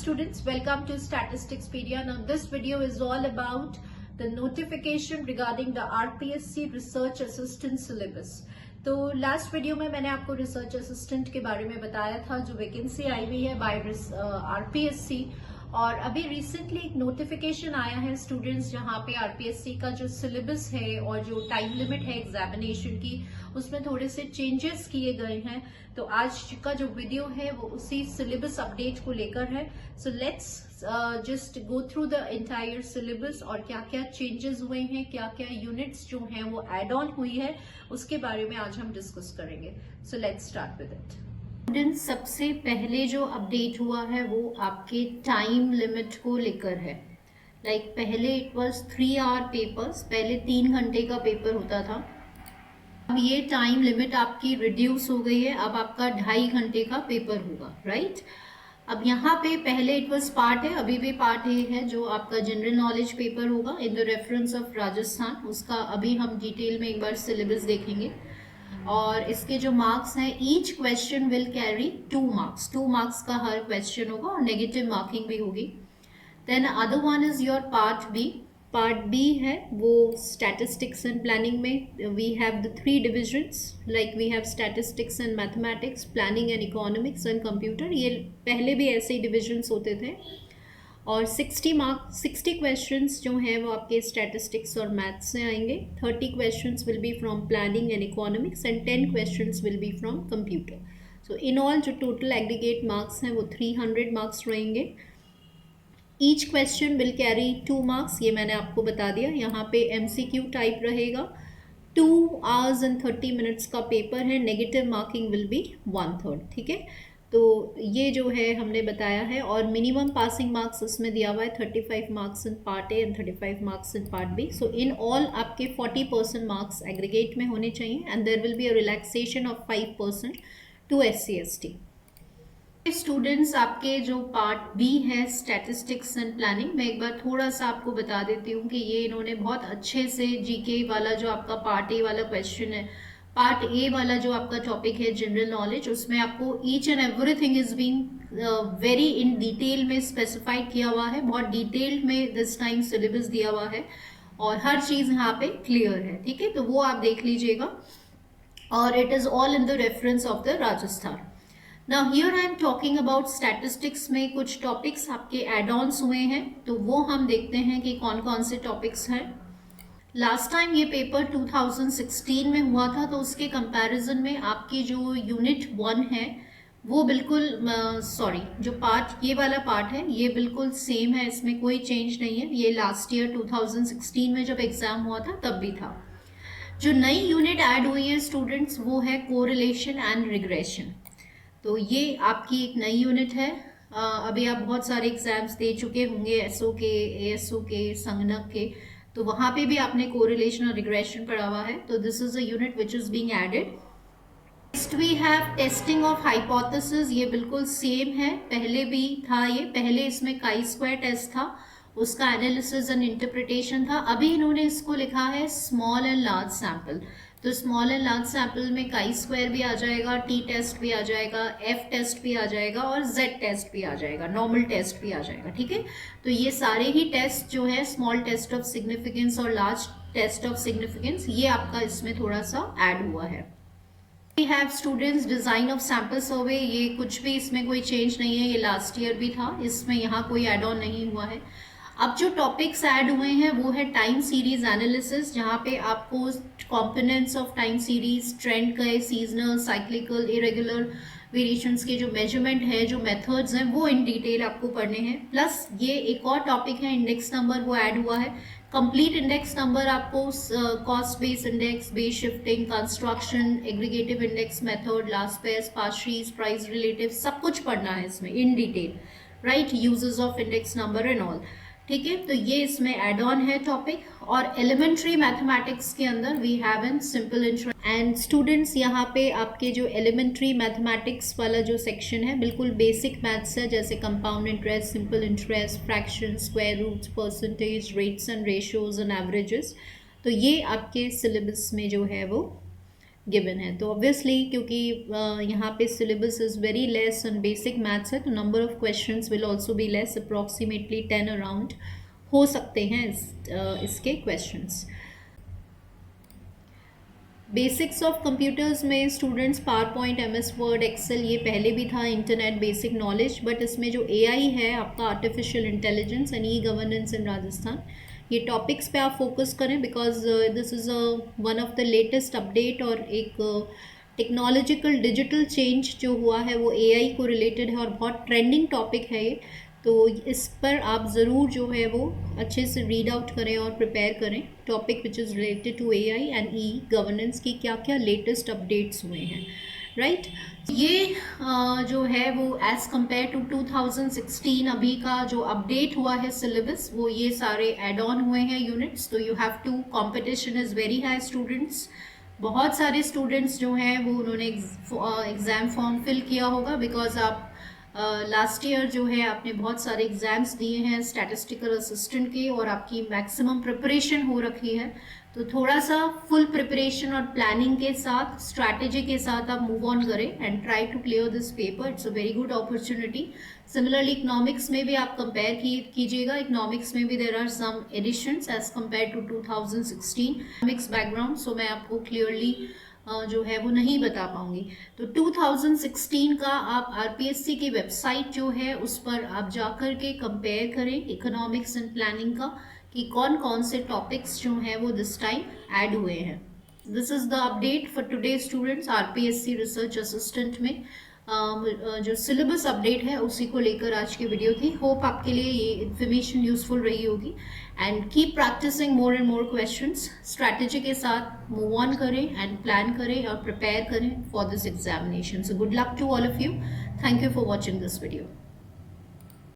students, welcome to Statisticspedia. Now this video is all about the notification regarding the RPSC Research Assistant Syllabus. तो last video में मैंने आपको research assistant के बारे में बताया था जो वैकेंसी आई हुई है बाय आरपीएससी, और अभी रिसेंटली एक नोटिफिकेशन आया है स्टूडेंट्स जहां पे आरपीएससी का जो सिलेबस है और जो टाइम लिमिट है एग्जामिनेशन की उसमें थोड़े से चेंजेस किए गए हैं। तो आज का जो वीडियो है वो उसी सिलेबस अपडेट को लेकर है। So let's just go through the entire syllabus और क्या क्या चेंजेस हुए हैं, क्या क्या यूनिट्स जो हैं वो एड ऑन हुई है, उसके बारे में आज हम डिस्कस करेंगे। So let's start with it. Students, सबसे पहले जो अपडेट हुआ है वो आपके टाइम लिमिट को लेकर है। पहले इट वाज 3 आवर पेपर्स, पहले 3 घंटे का पेपर होता था। अब ये टाइम लिमिट आपकी रिड्यूस हो गई है, अब आपका 2.5 घंटे का पेपर होगा, राइट। अब यहाँ पे पहले इट वाज पार्ट है, अभी भी पार्ट ए है जो आपका जनरल नॉलेज पेपर होगा in the reference of Rajasthan. उसका अभी हम डिटेल में एक बार सिलेबस देखेंगे और इसके जो मार्क्स हैं, each question will carry 2 marks, 2 marks का हर क्वेश्चन होगा और नेगेटिव मार्किंग भी होगी। Then other one is your part B. Part B है वो स्टैटिस्टिक्स एंड प्लानिंग में we have the 3 divisions, we have statistics and mathematics, planning and economics and computer. ये पहले भी ऐसे ही डिविजन्स होते थे और 60 क्वेश्चंस जो हैं वो आपके स्टैटिस्टिक्स और मैथ्स से आएंगे। 30 questions will be from planning and economics and 10 questions will be from computer. So in all जो टोटल एग्रीगेट मार्क्स हैं वो 300 मार्क्स रहेंगे। Each question will carry 2 marks, ये मैंने आपको बता दिया। यहाँ पे MCQ टाइप रहेगा। 2 hours and 30 minutes का पेपर है, नेगेटिव मार्किंग विल बी 1/3, ठीक है। तो ये जो है हमने बताया है और मिनिमम पासिंग मार्क्स इसमें दिया हुआ है 35 marks in part A and 35 marks in part B. So in all आपके 40% मार्क्स एग्रीगेट में होने चाहिए and there will be a relaxation of 5% to SC/ST। Students, आपके जो पार्ट बी है स्टैटिस्टिक्स एंड प्लानिंग, मैं एक बार थोड़ा सा आपको बता देती हूँ कि ये इन्होंने बहुत अच्छे से जीके वाला जो आपका पार्ट ए वाला क्वेश्चन है, पार्ट ए वाला जो आपका टॉपिक है जनरल नॉलेज, उसमें आपको each and everything is being very in detail में स्पेसिफाइड किया हुआ है। बहुत डिटेल में दिस टाइम सिलेबस दिया हुआ है और हर चीज यहाँ पे क्लियर है, ठीक है। तो वो आप देख लीजिएगा और it is all in the reference of the Rajasthan. Now here I am talking about statistics में कुछ टॉपिक्स आपके एड ऑन्स हुए हैं, तो वो हम देखते हैं कि कौन कौन से टॉपिक्स हैं। लास्ट टाइम ये पेपर 2016 में हुआ था, तो उसके कंपैरिजन में आपकी जो यूनिट 1 है वो बिल्कुल जो पार्ट ये वाला पार्ट है ये बिल्कुल सेम है, इसमें कोई चेंज नहीं है। ये लास्ट ईयर 2016 में जब एग्जाम हुआ था तब भी था। जो नई यूनिट ऐड हुई है स्टूडेंट्स वो है कोरिलेशन एंड रिग्रेशन। तो ये आपकी एक नई यूनिट है। अभी आप बहुत सारे एग्जाम्स दे चुके होंगे, SO के, ASO के, संगणक के, तो वहाँ पे भी आपने कोरिलेशन और रिग्रेशन पढ़ा हुआ है। तो this is a unit which is being added. Next we have testing of hypothesis. ये बिल्कुल सेम है, पहले भी था ये। पहले इसमें chi-square टेस्ट था, उसका एनालिसिस एंड इंटरप्रिटेशन था। अभी इन्होंने इसको लिखा है स्मॉल एंड लार्ज सैंपल। तो स्मॉल एंड लार्ज सैंपल में chi-square भी आ जाएगा, T टेस्ट भी आ जाएगा, F टेस्ट भी आ जाएगा और Z टेस्ट भी आ जाएगा, नॉर्मल टेस्ट भी आ जाएगा, ठीक है। तो ये सारे ही टेस्ट जो है स्मॉल टेस्ट ऑफ सिग्निफिकेंस और लार्ज टेस्ट ऑफ सिग्निफिकेंस, ये आपका इसमें थोड़ा सा ऐड हुआ है। We have students design of sample survey. ये कुछ भी इसमें कोई चेंज नहीं है, ये लास्ट ईयर भी था, इसमें यहाँ कोई एड ऑन नहीं हुआ है। अब जो टॉपिक्स ऐड हुए हैं वो है टाइम सीरीज एनालिसिस, जहाँ पे आपको components of time series, trend का, सीजनल, साइक्लिकल, इरेगुलर वेरिएशंस के जो मेजरमेंट है, जो मेथड्स हैं, वो इन डिटेल आपको पढ़ने हैं। प्लस ये एक और टॉपिक है इंडेक्स नंबर, वो ऐड हुआ है। कंप्लीट इंडेक्स नंबर आपको cost base index, base shifting, construction, aggregative index method, Laspeyres, Paasche's, price relative, सब कुछ पढ़ना है इसमें in detail, right. Uses of index number and all, ठीक है। तो ये इसमें एड ऑन है टॉपिक। और एलिमेंट्री मैथमेटिक्स के अंदर we have an simple interest. And students, यहाँ पे आपके जो एलिमेंट्री मैथमेटिक्स वाला जो सेक्शन है बिल्कुल बेसिक मैथ्स है, जैसे compound interest, simple interest, fraction, square roots, percentage, rates and ratios and averages. तो ये आपके सिलेबस में जो है वो गिवन है। तो ऑब्वियसली क्योंकि यहाँ पे syllabus is very less on basic maths है, तो number of questions will also be less, approximately 10 around हो सकते हैं इसके क्वेश्चंस। बेसिक्स ऑफ कंप्यूटर्स में students PowerPoint, MS Word, Excel, ये पहले भी था, इंटरनेट बेसिक नॉलेज, बट इसमें जो AI है आपका, आर्टिफिशियल इंटेलिजेंस एंड E-गवर्नेंस इन राजस्थान, ये टॉपिक्स पे आप फोकस करें, because this is one of the latest update और एक टेक्नोलॉजिकल डिजिटल चेंज जो हुआ है वो AI को रिलेटेड है और बहुत ट्रेंडिंग टॉपिक है ये। तो इस पर आप ज़रूर जो है वो अच्छे से रीड आउट करें और प्रिपेयर करें, topic which is related to AI and e governance की क्या क्या लेटेस्ट अपडेट्स हुए हैं, राइट। ये जो है वो एज़ कम्पेयर टू 2016 अभी का जो अपडेट हुआ है सिलेबस, वो ये सारे एड ऑन हुए हैं यूनिट्स। तो you have to, competition is very high students, बहुत सारे स्टूडेंट्स जो हैं वो उन्होंने एग्ज़ाम फॉर्म फिल किया होगा, बिकॉज आप लास्ट ईयर जो है आपने बहुत सारे एग्ज़ाम्स दिए हैं स्टैटिस्टिकल असिस्टेंट के और आपकी मैक्सिमम प्रिपरेशन हो रखी है। तो थोड़ा सा फुल प्रिपरेशन और प्लानिंग के साथ, स्ट्रैटेजी के साथ आप मूव ऑन करें and try to clear this paper. It's a very good opportunity. Similarly economics में भी आप कंपेयर कीजिएगा, इकोनॉमिक्स में भी there are some additions as compared to 2016 economics background, so मैं आपको क्लियरली जो है वो नहीं बता पाऊंगी। तो 2016 का आप RPSC की वेबसाइट जो है उस पर आप जाकर के कंपेयर करें इकोनॉमिक्स एंड प्लानिंग का, कि कौन कौन से टॉपिक्स जो हैं वो दिस टाइम ऐड हुए हैं। This is the update for today students. RPSC research assistant में जो सिलेबस अपडेट है उसी को लेकर आज की वीडियो थी। होप आपके लिए ये इन्फॉर्मेशन यूजफुल रही होगी and keep practising more and more questions. Strategy के साथ मूव ऑन करें एंड प्लान करें और प्रिपेयर करें for this examination. So good luck to all of you. Thank you for watching this video.